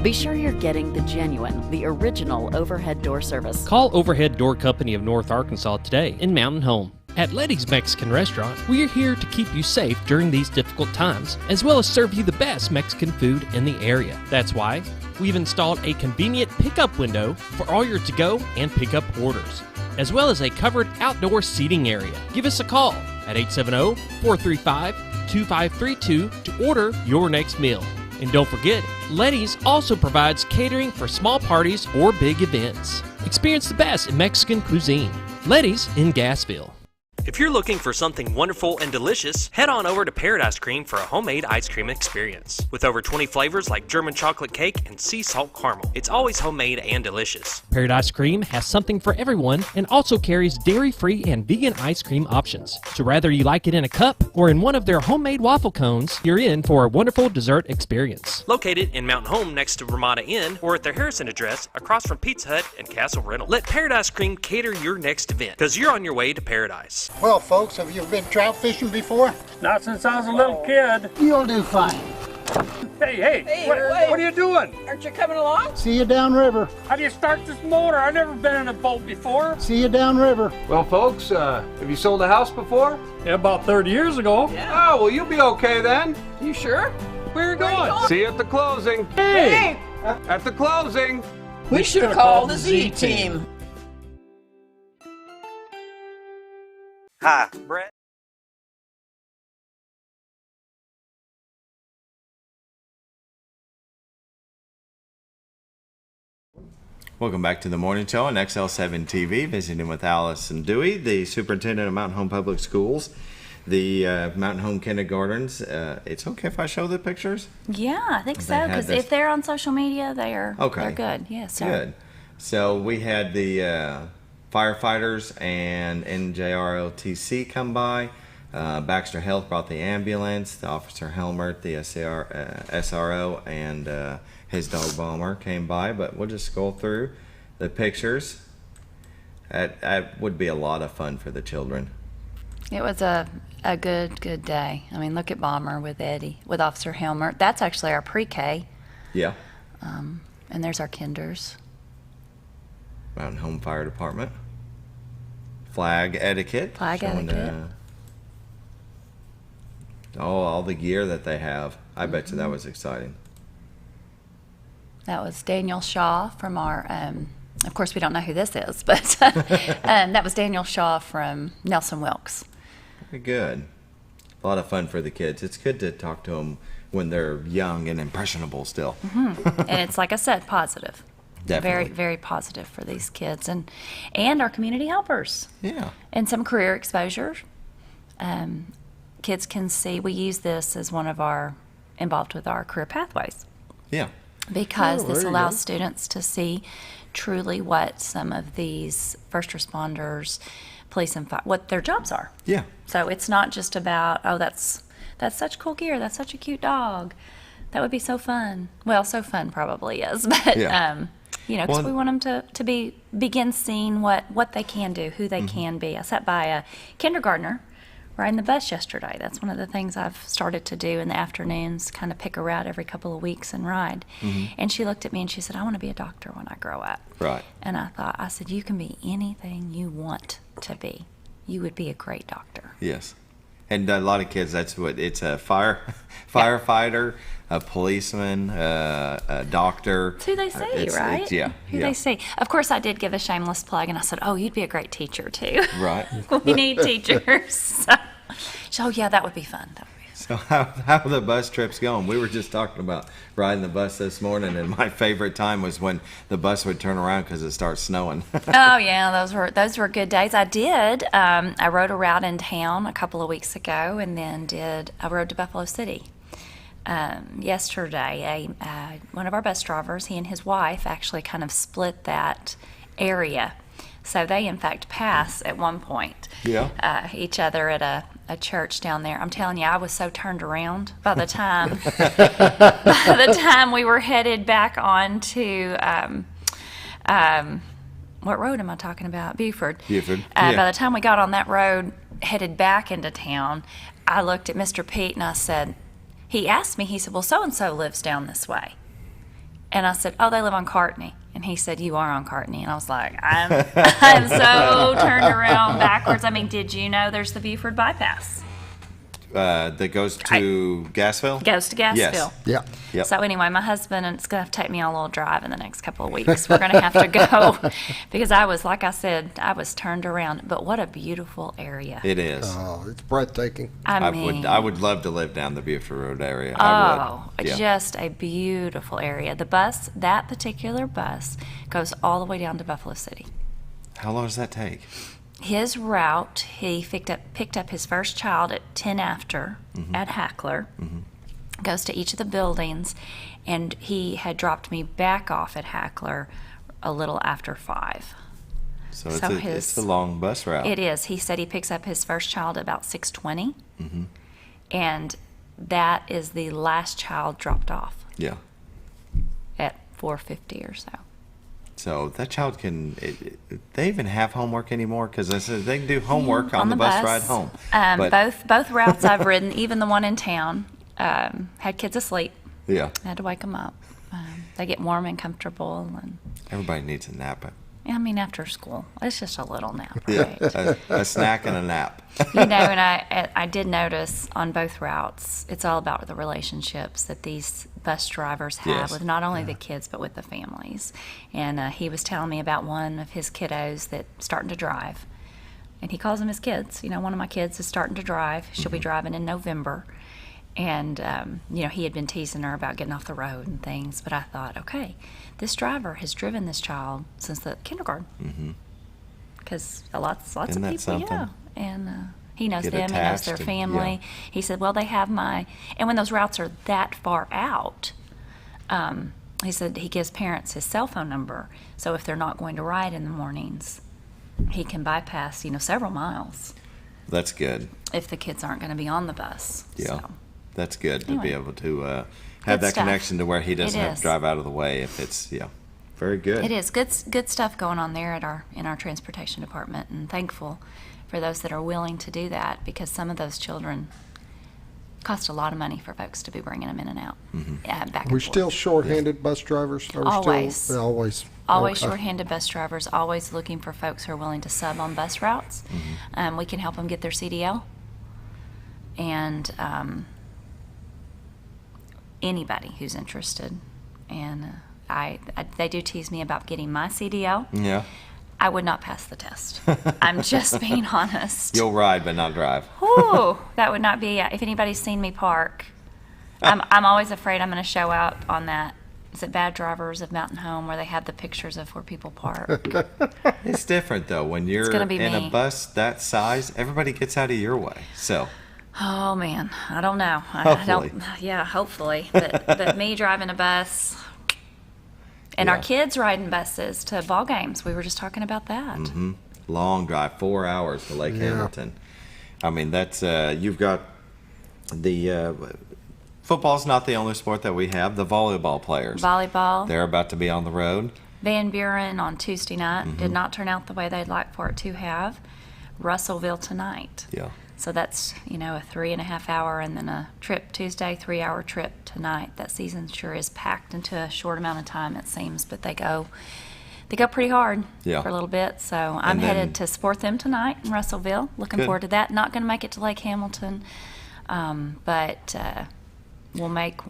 Be sure you're getting the genuine, the original overhead door service. Call Overhead Door Company of North Arkansas today in Mountain Home. At Letty's Mexican Restaurant, we are here to keep you safe during these difficult times, as well as serve you the best Mexican food in the area. That's why we've installed a convenient pickup window for all your to-go and pickup orders, as well as a covered outdoor seating area. Give us a call at 870-435-2532 to order your next meal. And don't forget, Letty's also provides catering for small parties or big events. Experience the best in Mexican cuisine. Letty's in Gassville. If you're looking for something wonderful and delicious, head on over to Paradise Cream for a homemade ice cream experience. With over 20 flavors like German chocolate cake and sea salt caramel, it's always homemade and delicious. Paradise Cream has something for everyone and also carries dairy-free and vegan ice cream options. So whether you like it in a cup or in one of their homemade waffle cones, you're in for a wonderful dessert experience. Located in Mountain Home next to Ramada Inn or at their Harrison address across from Pizza Hut and Castle Rental. Let Paradise Cream cater your next event because you're on your way to paradise. Well, folks, have you been trout fishing before? Not since I was a little kid. You'll do fine. Hey, what are you doing? Aren't you coming along? See you downriver. How do you start this motor? I've never been in a boat before. See you downriver. Well, folks, have you sold a house before? Yeah, about 30 years ago. Yeah. Oh, well, you'll be okay then. You sure? Where are you going? See you at the closing. Hey! At the closing. We should have called the Z-Team. Hi, Brett. Welcome back to the morning show on XL7-TV, visiting with Allyson Dewey, the superintendent of Mountain Home Public Schools, the Mountain Home kindergartens. It's okay if I show the pictures? Yeah, I think so, because if they're on social media, they're good. Yes, sir. Good. So we had the firefighters and NJROTC come by. Baxter Health brought the ambulance. The Officer Helmert, the SRO, and his dog Bomber came by. But we'll just scroll through the pictures. That would be a lot of fun for the children. It was a good day. I mean, look at Bomber with Eddie, with Officer Helmert. That's actually our pre-K. Yeah. And there's our kinders. Mountain Home Fire Department. Flag etiquette. All the gear that they have. I bet you that was exciting. That was Daniel Shaw from our, of course we don't know who this is, but that was Daniel Shaw from Nelson Wilkes. Very good. A lot of fun for the kids. It's good to talk to them when they're young and impressionable still. Mm-hmm. And it's, like I said, positive. Definitely. Very, very positive for these kids and our community helpers. Yeah. And some career exposure. Kids can see, we use this as one of our, involved with our career pathways. Yeah. Because this allows students to see truly what some of these first responders, police and fire, what their jobs are. Yeah. So it's not just about, oh, that's such cool gear, that's such a cute dog. That would be so fun. Well, so fun probably is, but because we want them to begin seeing what they can do, who they can be. I sat by a kindergartner riding the bus yesterday. That's one of the things I've started to do in the afternoons, kind of pick her out every couple of weeks and ride. Mm-hmm. And she looked at me and she said, I want to be a doctor when I grow up. Right. And I said, you can be anything you want to be. You would be a great doctor. Yes. And a lot of kids, that's what it's a firefighter, a policeman, a doctor. It's who they see, right? Who they see. Of course, I did give a shameless plug, and I said, oh, you'd be a great teacher, too. Right. We need teachers. So, yeah, that would be fun. So how are the bus trips going? We were just talking about riding the bus this morning, and my favorite time was when the bus would turn around because it starts snowing. Oh yeah, those were good days. I did. I rode a route in town a couple of weeks ago, and then I rode to Buffalo City. Yesterday, one of our bus drivers, he and his wife actually kind of split that area. So they, in fact, pass at one point each other at a church down there. I'm telling you, I was so turned around by the time we were headed back on to what road am I talking about? Buford. By the time we got on that road, headed back into town, I looked at Mr. Pete and I said, he asked me, he said, well, so-and-so lives down this way. And I said, oh, they live on Courtney. And he said, you are on Courtney. And I was like, I'm so turned around backwards. I mean, did you know there's the Buford bypass? That goes to Gassville? Goes to Gassville. Yes. Yeah. Yep. So anyway, my husband, and it's going to have to take me on a little drive in the next couple of weeks. We're going to have to go because I was, like I said, I was turned around. But what a beautiful area. It is. Oh, it's breathtaking. I mean, I would love to live down the Buford Road area. Just a beautiful area. The bus, that particular bus, goes all the way down to Buffalo City. How long does that take? his route, he picked up his first child at 10 after at Hackler, goes to each of the buildings, and he had dropped me back off at Hackler a little after 5. So it's a long bus route. It is. He said he picks up his first child at about 6:20, and that is the last child dropped off. Yeah. At 4:50 or so. So that child they even have homework anymore? Because they can do homework on the bus ride home. Both routes I've ridden, even the one in town, had kids asleep. Yeah. I had to wake them up. They get warm and comfortable. And everybody needs a nap. I mean, after school, it's just a little nap, Yeah, right? a snack and a nap. And I did notice on both routes, it's all about the relationships that these bus drivers have with not only the kids, but with the families. And he was telling me about one of his kiddos that's starting to drive. And he calls them his kids. One of my kids is starting to drive. She'll be driving in November. And, he had been teasing her about getting off the road and things. But I thought, okay, this driver has driven this child since the kindergarten. Because lots of people, something? And he knows them, he knows their family. He said, well, they have and when those routes are that far out, he said he gives parents his cell phone number. So if they're not going to ride in the mornings, he can bypass, several miles. That's good. If the kids aren't going to be on the bus. Yeah. So. That's good to be able to have that connection to where he doesn't have to drive out of the way if it's, very good. It is. Good stuff going on there in our transportation department, and thankful for those that are willing to do that, because some of those children cost a lot of money for folks to be bringing them in and out. Back and We're forth. still short-handed bus drivers? Always. Always. Always short-handed bus drivers, always looking for folks who are willing to sub on bus routes. We can help them get their CDL. And anybody who's interested. And they do tease me about getting my CDL. Yeah. I would not pass the test. I'm just being honest. You'll ride but not drive. Ooh, that would not be. If anybody's seen me park, I'm always afraid I'm going to show out on that. Is it Bad Drivers of Mountain Home, where they have the pictures of where people park? It's different though. When you're in a bus that size, everybody gets out of your way. So. Oh man, I don't know. Hopefully. Hopefully. But me driving a bus, and our kids riding buses to ball games. We were just talking about that. Long drive, 4 hours to Lake Hamilton. I mean, that's you've got the football's not the only sport that we have. The volleyball players. Volleyball. They're about to be on the road. Van Buren on Tuesday night did not turn out the way they'd like for it to have. Russellville tonight. Yeah. So that's, a 3.5 hour and then a trip Tuesday, 3-hour trip tonight. That season sure is packed into a short amount of time, it seems, but they go pretty hard for a little bit. So I'm headed to support them tonight in Russellville. Looking forward to that. Not going to make it to Lake Hamilton, but we'll make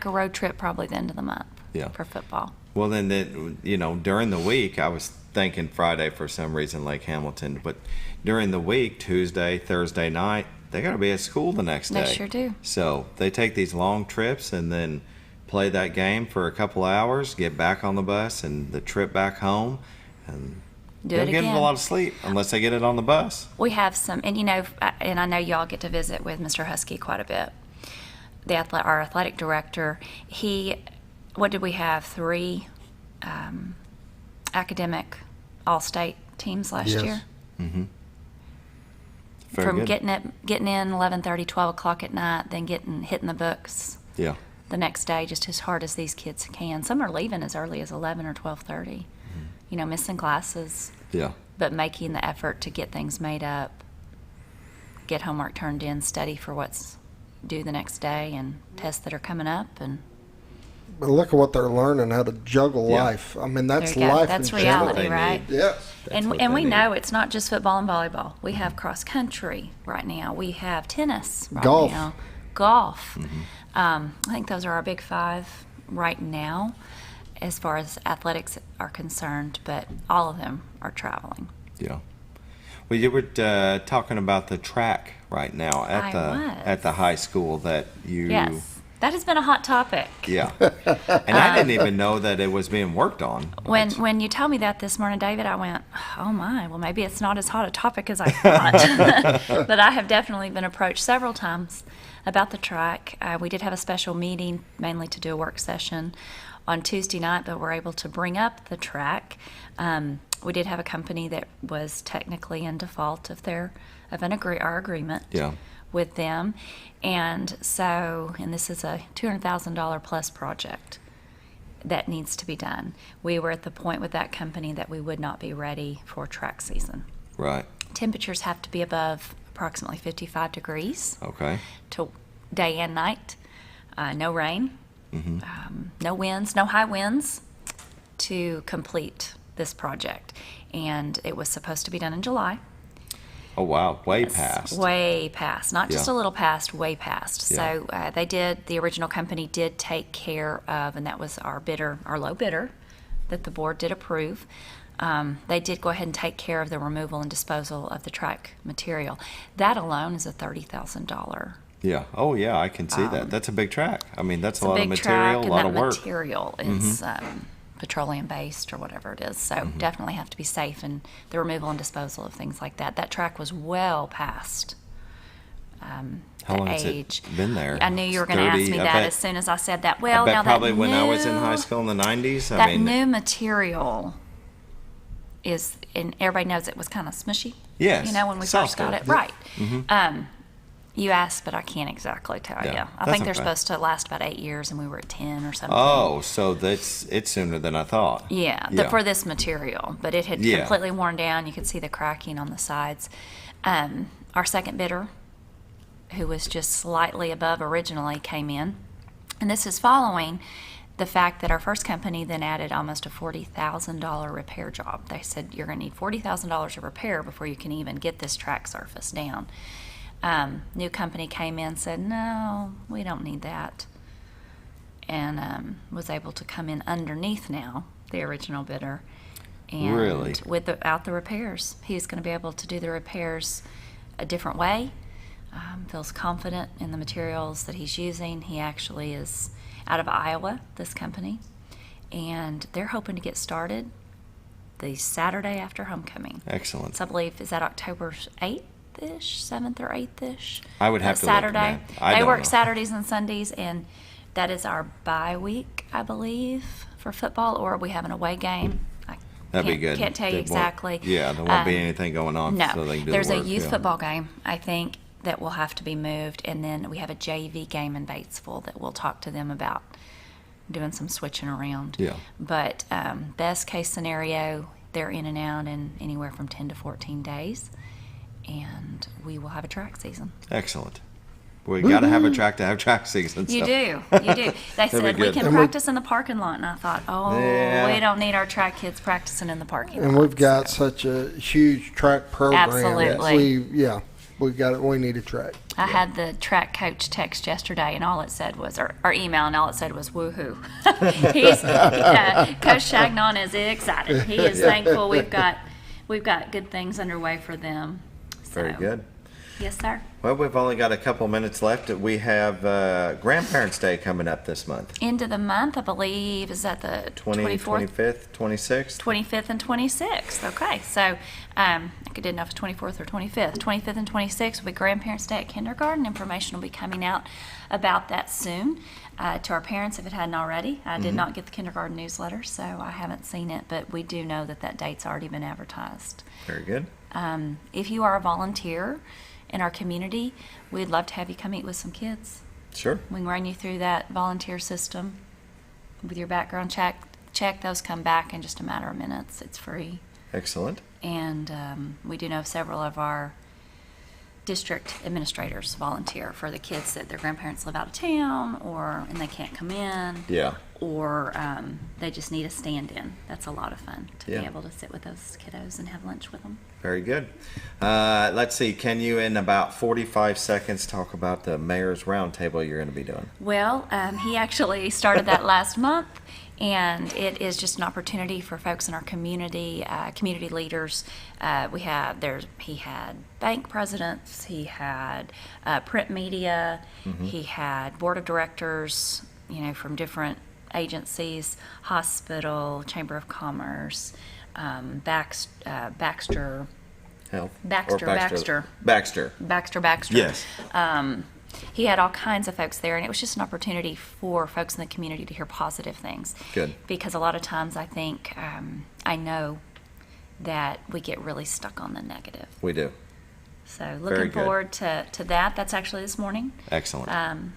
a road trip probably the end of the month for football. Well, then, during the week, I was thinking Friday for some reason, Lake Hamilton, but during the week, Tuesday, Thursday night, they got to be at school the next day. They sure do. So they take these long trips and then play that game for a couple hours, get back on the bus, and the trip back home, and they'll get a lot of sleep unless they get it on the bus. We have some, and and I know y'all get to visit with Mr. Husky quite a bit. Our athletic director, what did we have? 3 academic all-state teams last year. From getting in 11:30, 12 o'clock at night, then hitting the books. Yeah. The next day, just as hard as these kids can. Some are leaving as early as 11 or 12:30. Missing classes. Yeah. But making the effort to get things made up, get homework turned in, study for what's due the next day, and tests that are coming up, But look at what they're learning, how to juggle life. I mean, that's life. That's reality, right? Yes. And we know it's not just football and volleyball. We have cross country right now. We have tennis right now. Golf. I think those are our big 5 right now as far as athletics are concerned, but all of them are traveling. Yeah. Well, you were talking about the track right now at the high school that you That has been a hot topic. Yeah. And I didn't even know that it was being worked on. When you told me that this morning, David, I went, oh my, well, maybe it's not as hot a topic as I thought. But I have definitely been approached several times about the track. We did have a special meeting, mainly to do a work session on Tuesday night, but we're able to bring up the track. We did have a company that was technically in default of our agreement. Yeah. With them, and this is a $200,000 plus project that needs to be done. We were at the point with that company that we would not be ready for track season. Right. Temperatures have to be above approximately 55 degrees. Okay. To day and night. No rain. Mm-hmm. No winds, no high winds to complete this project. And it was supposed to be done in July. Oh, wow. Way past. Way past. Not just a little past, way past. Yeah. So the original company did take care of, and that was our low bidder that the board did approve. They did go ahead and take care of the removal and disposal of the track material. That alone is a $30,000. Yeah. Oh, yeah, I can see that. That's a big track. I mean, that's a lot of big material, track, a lot of and that work. material is petroleum based or whatever it is, so definitely have to be safe in the removal and disposal of things like that. That track was well past How long has age. it been there? I knew you were going to ask me that as soon as I said that. Well, I bet now probably that when I was in high school in the 90s. That new material is, and everybody knows it was kind of smushy. Yes. You know, when we first got it. Yep. Right. Mm-hmm. You asked, but I can't exactly tell you. I think they're supposed to last about 8 years, and we were at 10 or something. Oh, so it's sooner than I thought. Yeah, for this material. But it had completely worn down. You could see the cracking on the sides. Our second bidder, who was just slightly above originally, came in. And this is following the fact that our first company then added almost a $40,000 repair job. They said, you're going to need $40,000 of repair before you can even get this track surface down. New company came in and said, no, we don't need that. And was able to come in underneath now, the original bidder. And really? Without the repairs. He's going to be able to do the repairs a different way. Feels confident in the materials that he's using. He actually is out of Iowa, this company. And they're hoping to get started the Saturday after homecoming. Excellent. So I believe, is that October 8th? 7th or 8th-ish. I would have to Saturday. Look, man. They work Saturdays and Sundays, and that is our bye week, I believe, for football, or we have an away game. That'd be good. Can't tell you exactly. There won't be anything going on. No, so they can do there's the a work. youth football game, I think, that will have to be moved, and then we have a JV game in Batesville that we'll talk to them about doing some switching around. Yeah. But best case scenario, they're in and out in anywhere from 10 to 14 days. And we will have a track season. Excellent. We got to have a track to have track season. You so. do. They said we can practice in the parking lot, and I thought, we don't need our track kids practicing in the parking lot. And we've got such a huge track program. Absolutely. We need a track. I had the track coach text yesterday, and all it said was, or email, and all it said was, woohoo. Coach Chagnon is excited. He is thankful we've got good things underway for them. Very good. Yes, sir. Well, we've only got a couple minutes left. We have Grandparents' Day coming up this month. End of the month, I believe. Is that the 24th? 25th, 26th? 25th and 26th. Okay, so I didn't know if it was 24th or 25th. 25th and 26th will be Grandparents' Day at kindergarten. Information will be coming out about that soon to our parents if it hadn't already. I did not get the kindergarten newsletter, so I haven't seen it, but we do know that date's already been advertised. Very good. If you are a volunteer in our community, we'd love to have you come meet with some kids. Sure. We can run you through that volunteer system with your background check. Those come back in just a matter of minutes. It's free. Excellent. And we do know several of our district administrators volunteer for the kids that their grandparents live out of town and they can't come in. Yeah. Or they just need a stand-in. That's a lot of fun to be able to sit with those kiddos and have lunch with them. Very good. Let's see. Can you, in about 45 seconds, talk about the Mayor's Roundtable you're going to be doing? Well, he actually started that last month, And it is just an opportunity for folks in our community, community leaders. He had bank presidents, he had print media, he had board of directors, from different agencies, hospital, Chamber of Commerce, Baxter. Health. Baxter. Yes. He had all kinds of folks there, and it was just an opportunity for folks in the community to hear positive things. Good. Because a lot of times I think, I know that we get really stuck on the negative. We do. So looking forward to that. That's actually this morning. Excellent. And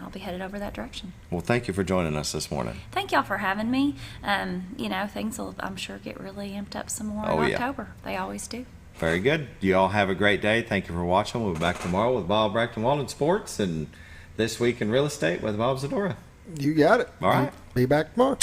I'll be headed over that direction. Well, thank you for joining us this morning. Thank y'all for having me. Things will, I'm sure, get really amped up some more in October. They always do. Very good. You all have a great day. Thank you for watching. We'll be back tomorrow with Bob Brackton Walden Sports and This Week in Real Estate with Bob Zadora. You got it. All right. Be back tomorrow.